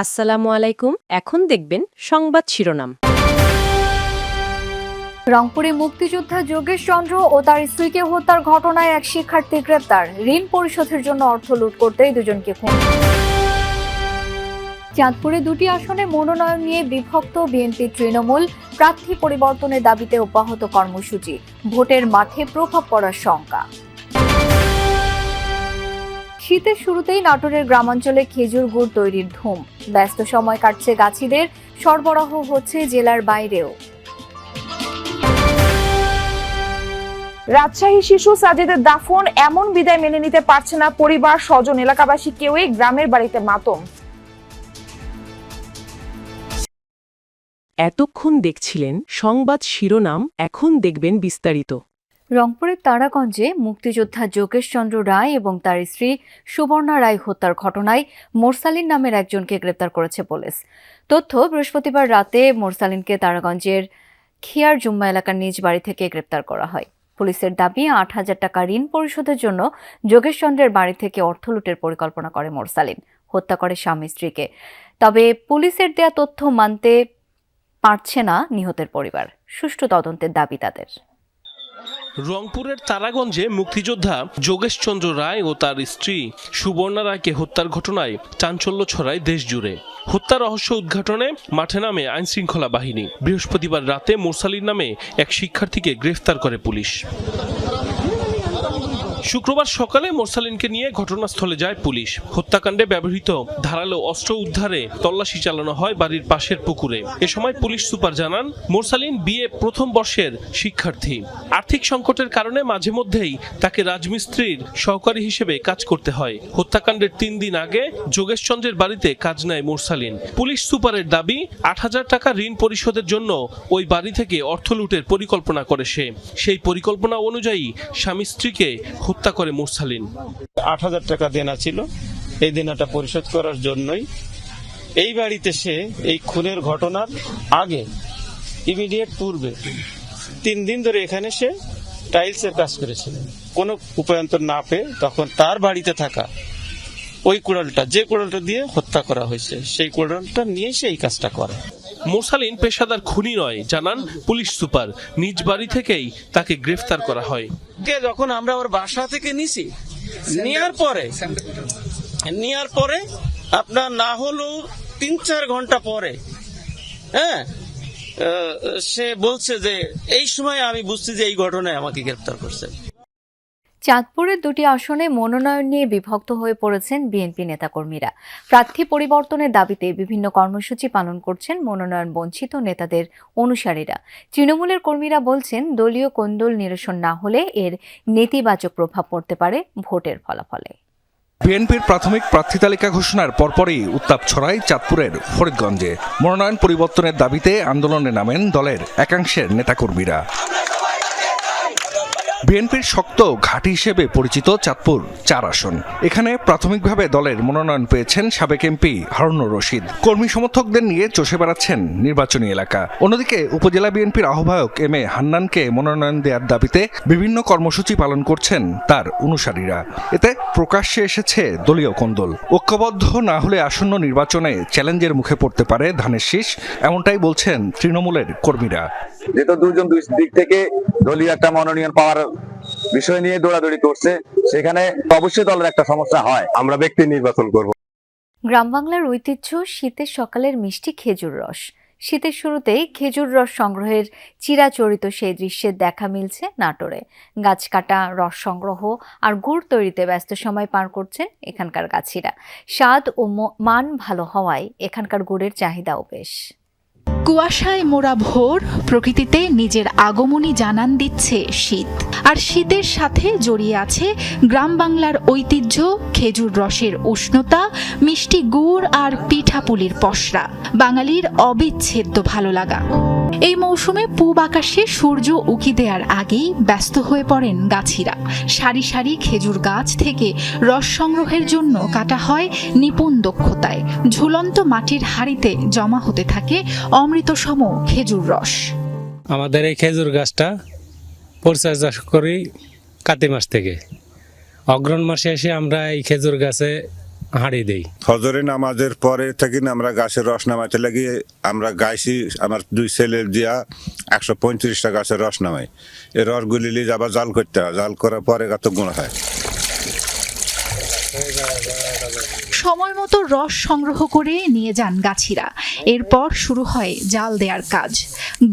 আসসালামু আলাইকুম। এখন দেখবেন সংবাদ শিরোনাম। রংপুরে মুক্তিযোদ্ধা যোগেশ চন্দ্র ও তার স্ত্রীকে হত্যার ঘটনায় এক শিক্ষার্থী গ্রেপ্তার। ঋণ পরিশোধের জন্য অর্থ লুট করতেই দুজনকে খুন। চাঁদপুরে দুটি আসনে মনোনয়ন নিয়ে বিভক্ত বিএনপি তৃণমূল, প্রার্থী পরিবর্তনের দাবিতে অব্যাহত কর্মসূচি, ভোটের মাঠে প্রভাব পড়ার শঙ্কা। শীতের শুরুতেই নাটোরের গ্রামাঞ্চলে খেজুর গুড় তৈরির ধুম। ব্যস্ত সময় কাটছে গাছিদের, সরবরাহ হচ্ছে জেলার বাইরেও। রাজশাহী শিশু সাজিদের দাফন, এমন বিদায় মেনে নিতে পারছে না পরিবার, স্বজন, এলাকাবাসী কেউই। গ্রামের বাড়িতে মাতম। এতক্ষণ দেখছিলেন সংবাদ শিরোনাম, এখন দেখবেন বিস্তারিত। রংপুরের তারাগঞ্জে মুক্তিযোদ্ধা যোগেশ চন্দ্র রায় এবং তার স্ত্রী সুবর্ণা রায় হত্যার ঘটনায় মোরসালিন নামের একজনকে গ্রেপ্তার করেছে পুলিশ। তথ্য, বৃহস্পতিবার রাতে মোরসালিনকে তারাগঞ্জের খিয়ার জুম্মা এলাকার নিজ বাড়ি থেকে গ্রেপ্তার করা হয়। পুলিশের দাবি, ৮,০০০ টাকা ঋণ পরিশোধের জন্য যোগেশ চন্দ্রের বাড়ি থেকে অর্থ লুটের পরিকল্পনা করে মোরসালিন। হত্যা করে স্বামী স্ত্রীকে। তবে পুলিশের দেয়া তথ্য মানতে পারছে না নিহতের পরিবার। সুষ্ঠু তদন্তের দাবি তাদের। রংপুরের তারাগঞ্জে মুক্তিযোদ্ধা যোগেশ চন্দ্র রায় ও তার স্ত্রী সুবর্ণা রায়কে হত্যার ঘটনায় চাঞ্চল্য ছড়ায় দেশ জুড়ে। হত্যা রহস্য উদ্ঘাটনে মাঠে নামে আইনশৃঙ্খলা বাহিনী। বৃহস্পতিবার রাতে মোরসালিন নামে এক শিক্ষার্থীকে গ্রেফতার করে পুলিশ। শুক্রবার সকালে মোরসালিনকে নিয়ে ঘটনাস্থলে যায় পুলিশ। হত্যাকাণ্ডে ব্যবহৃত ধারালো অস্ত্র উদ্ধারে তল্লাশি চালানো হয় বাড়ির পাশের পুকুরে। এ সময় পুলিশ সুপার জানান, মোরসালিন বিএ প্রথম বর্ষের শিক্ষার্থী। আর্থিক সংকটের কারণে মাঝে মধ্যেই তাকে রাজমিস্ত্রির সহকারী হিসেবে কাজ করতে হয়। হত্যাকাণ্ডের ৩ দিন আগে যোগেশ চন্দ্রের বাড়িতে কাজ নেয় মোরসালিন। পুলিশ সুপারের দাবি, ৮,০০০ টাকা ঋণ পরিশোধের জন্য ওই বাড়ি থেকে অর্থ লুটের পরিকল্পনা করে সে। সেই পরিকল্পনা অনুযায়ী স্বামী স্ত্রীকে হত্যা করে মোরসালিন। ৮,০০০ টাকা দেনা ছিল, এই দেনাটা পরিশোধ করার জন্যই এই বাড়িতে সে এই খুনের ঘটনার আগে ইমিডিয়েট পূর্বে ৩ দিন ধরে এখানে সে টাইলসের কাজ করেছিল। কোনো উপায়ন্তর না পেয়ে তখন তার বাড়িতে থাকা ওই কুড়ালটা, যে কুড়ালটা দিয়ে হত্যা করা হয়েছে, সেই কুড়ালটা নিয়ে সে এই কাজটা করে। মোরসালিন পেশাদার খুনি নয়, জানান পুলিশ সুপার। নিজ বাড়ি থেকেই তাকে গ্রেফতার করা হয়। যখন আমরা ওর বাসা থেকে নিছি, নেওয়ার পরে আপনার না হলেও ৩-৪ ঘন্টা পরে সে বলছে যে এই সময় আমি বুঝছি যে এই ঘটনায় আমাকে গ্রেফতার করছে। চাঁদপুরের দুটি আসনে মনোনয়ন নিয়ে বিভক্ত হয়ে পড়েছেন বিএনপি নেতাকর্মীরা। প্রার্থী পরিবর্তনের দাবিতে বিভিন্ন কর্মসূচি পালন করছেন মনোনয়ন বঞ্চিত নেতাদের অনুসারীরা। তৃণমূলের কর্মীরা বলছেন, দলীয় কোন্দল নিরসন না হলে এর নেতিবাচক প্রভাব পড়তে পারে ভোটের ফলাফলে। বিএনপির প্রাথমিক প্রার্থী তালিকা ঘোষণার পরপরই উত্তাপ ছড়ায় চাঁদপুরের ফরিদগঞ্জে। মনোনয়ন পরিবর্তনের দাবিতে আন্দোলনে নামেন দলের একাংশের নেতাকর্মীরা। বিএনপির শক্ত ঘাঁটি হিসেবে পরিচিত চাঁদপুর ৪ আসন। এখানে প্রাথমিকভাবে দলের মনোনয়ন পেয়েছেন সাবেক এমপি হারুনুর রশিদ। কর্মী সমর্থকদের নিয়ে চষে বেড়াচ্ছেন নির্বাচনী এলাকা। অন্যদিকে উপজেলা বিএনপির আহ্বায়ক এম এ হান্নানকে মনোনয়ন দেওয়ার দাবিতে বিভিন্ন কর্মসূচি পালন করছেন তার অনুসারীরা। এতে প্রকাশ্যে এসেছে দলীয় কোন্দল। ঐক্যবদ্ধ না হলে আসন্ন নির্বাচনে চ্যালেঞ্জের মুখে পড়তে পারে ধানের শীষ, এমনটাই বলছেন তৃণমূলের কর্মীরা। যেহেতু দুজন দুই দিক থেকে দলীয় একটা মনোনয়ন পাওয়ার বিষয় নিয়ে দৌড়াদৌড়ি করছে, সেখানে অবশ্যই দলের একটা সমস্যা হয়। আমরা ব্যক্তি নির্বাচন করব। গ্রাম বাংলার ঐতিহ্য শীতের সকালের মিষ্টি খেজুর রস। শীতের শুরুতেই খেজুর রস সংগ্রহের চিরাচরিত সেই দৃশ্যের দেখা মিলছে নাটোরে। গাছ কাটা, রস সংগ্রহ আর গুড় তৈরিতে ব্যস্ত সময় পার করছেন এখানকার গাছিরা। স্বাদ ও মান ভালো হওয়ায় এখানকার গুড়ের চাহিদাও বেশ। কুয়াশায় মোড়া ভোর, প্রকৃতিতে নিজের আগমনী জানান দিচ্ছে শীত। আর শীতের সাথে জড়িয়ে আছে গ্রাম বাংলার ঐতিহ্য, খেজুর রসের উষ্ণতা, মিষ্টি গুড় আর পিঠাপুলির পসরা, বাঙালির অবিচ্ছেদ্য ভালো লাগা। এই মৌসুমে পূব আকাশে সূর্য উকি দেওয়ার আগেই ব্যস্ত হয়ে পড়েন গাছিরা। সারি সারি খেজুর গাছ থেকে রস সংগ্রহের জন্য কাটা হয় নিপুণ দক্ষতায়। ঝুলন্ত মাটির হাঁড়িতে জমা হতে থাকে অমৃতসম খেজুর রস। আমাদের এই খেজুর গাছটা পরিচর্যা করি কাতি মাস থেকে। অগ্রহণ মাসে এসে আমরা এই খেজুর গাছে হাঁড়ি দেই। ফজরের নামাজের পরে থেকে আমরা গাছের রস নামাইতে লাগি, আমরা গাইছি আমার 2 ছেলে দিয়া 135টা গাছের রস নামাই। এই রসগুলি নিয়ে আবার জাল করতে হয়, জাল করার পরে কত গুণ হয়। সময় মতো রস সংগ্রহ করে নিয়ে যান গাছিরা। এরপর শুরু হয় জাল দেওয়ার কাজ।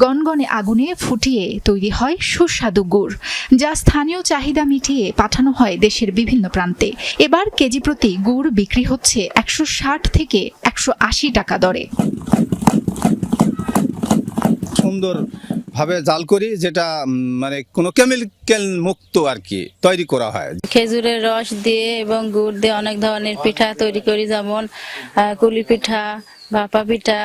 গনগনে আগুনে ফুটিয়ে তৈরি হয় সুস্বাদু গুড়, যা স্থানীয় চাহিদা মিটিয়ে পাঠানো হয় দেশের বিভিন্ন প্রান্তে। এবার কেজি প্রতি গুড় বিক্রি হচ্ছে 160 থেকে 180 টাকা দরে। সুন্দর ভাবে জাল করি, যেটা মানে কোনো কেমিক্যাল মুক্ত আর কি তৈরি করা হয়। খেজুরের রস দিয়ে এবং গুড় দিয়ে অনেক ধরনের পিঠা তৈরি করি, যেমন কুলি পিঠা, ভাপা পিঠা।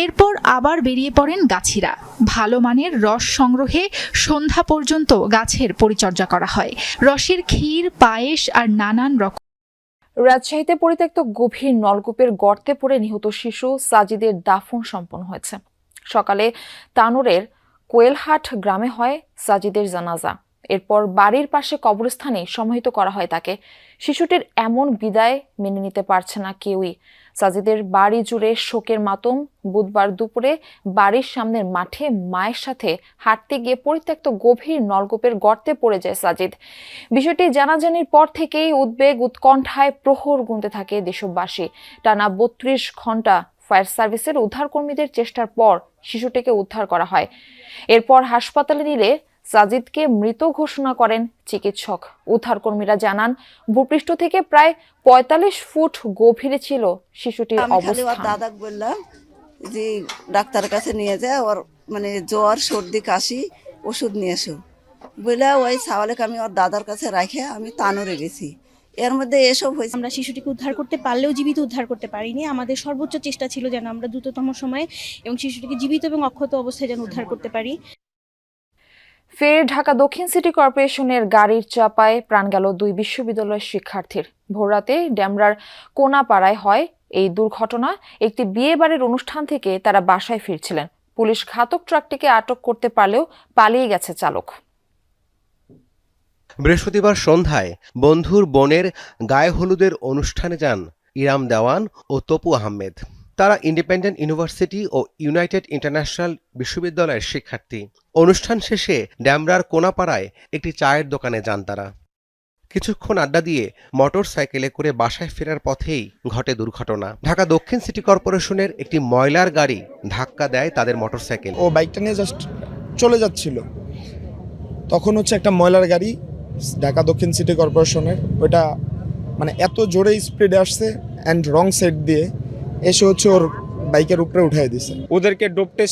এরপর আবার বেরিয়ে পড়েন গাছিরা। ভালো মানের রস সংগ্রহে সন্ধ্যা পর্যন্ত গাছের পরিচর্যা করা হয়। রসের ক্ষীর, পায়েস আর নানান রকম। রাজশাহীতে পরিত্যক্ত গভীর নলকূপের গর্তে পড়ে নিহত শিশু সাজিদের দাফন সম্পন্ন হয়েছে। সকালে তানোরের কোয়েলহাট গ্রামে হয় সাজিদের জানাজা। এরপর বাড়ির পাশে কবরস্থানে সমাহিত করা হয় তাকে। শিশুটির এমন বিদায় মেনে নিতে পারছে না কেউই। সাজিদের বাড়ি জুড়ে শোকের মাতম। বুধবার দুপুরে বাড়ির সামনের মাঠে মায়ের সাথে হাঁটতে গিয়ে পরিত্যক্ত গভীর নলকূপের গর্তে পড়ে যায় সাজিদ। বিষয়টি জানাজানির পর থেকেই উদ্বেগ উৎকণ্ঠায় প্রহর গুনতে থাকে দেশবাসী। টানা 32 ঘন্টা ফায়ার সার্ভিসের উদ্ধারকর্মীদের চেষ্টার পর শিশুটিকে উদ্ধার করা হয়। এরপর হাসপাতালে নিলে সাজিদকে মৃত ঘোষণা করেন চিকিৎসক। উদ্ধারকর্মীরা জানান, ভূপৃষ্ঠ থেকে প্রায় 45 ফুট গভীরে ছিল শিশুটির অবস্থান। দাদা বললাম যে ডাক্তারের কাছে নিয়ে যায়, ওর মানে জ্বর, সর্দি, কাশি, ওষুধ নিয়ে এসো বলে ওই সাওয়ালেকে আমি ওর দাদার কাছে রাখে আমি তানোরে গেছি। এর মধ্যে এসব হয়েছে। আমরা শিশুটিকে উদ্ধার করতে পারলেও জীবিত উদ্ধার করতে পারিনি। আমাদের সর্বোচ্চ চেষ্টা ছিল যেন আমরা দ্রুততম সময়ে এবং শিশুটিকে জীবিত এবং অক্ষত অবস্থায় যেন উদ্ধার করতে পারি। ফের ঢাকা দক্ষিণ সিটি কর্পোরেশনের গাড়ির চাপায় প্রাণ গেল 2 বিশ্ববিদ্যালয়ের শিক্ষার্থীর। ভোররাতে ডেমরার কোনাপাড়ায় হয় এই দুর্ঘটনা। একটি বিয়ে বাড়ির অনুষ্ঠান থেকে তারা বাসায় ফিরছিলেন। পুলিশ ঘাতক ট্রাকটিকে আটক করতে পারলেও পালিয়ে গেছে চালক। বৃহস্পতিবার সন্ধ্যায় বন্ধুর বোনের গায়ে হলুদের অনুষ্ঠানে যান ইরাম দেওয়ান ও তপু আহমেদ। তারা ইন্ডিপেন্ডেন্ট ইউনিভার্সিটি ও ইউনাইটেড ইন্টারন্যাশনাল বিশ্ববিদ্যালয়ের শিক্ষার্থী। অনুষ্ঠান শেষে ড্যামরার কোনাপাড়ায় একটি চায়ের দোকানে যান তারা। কিছুক্ষণ আড্ডা দিয়ে মোটর সাইকেলে করে বাসায় ফেরার পথেই ঘটে দুর্ঘটনা। ঢাকা দক্ষিণ সিটি কর্পোরেশনের একটি ময়লার গাড়ি ধাক্কা দেয় তাদের মোটরসাইকেল। ও বাইকটা নিয়ে জাস্ট চলে যাচ্ছিল, তখন একটা ময়লার গাড়ি ঢাকা দক্ষিণ সিটি কর্পোরেশনের, ওটা মানে এত জোরে স্পিডে আসছে অ্যান্ড রং সাইড দিয়ে এসে ওর বাইকের উপরে উঠাই দিছে। ওদেরকে ডোপ টেস্ট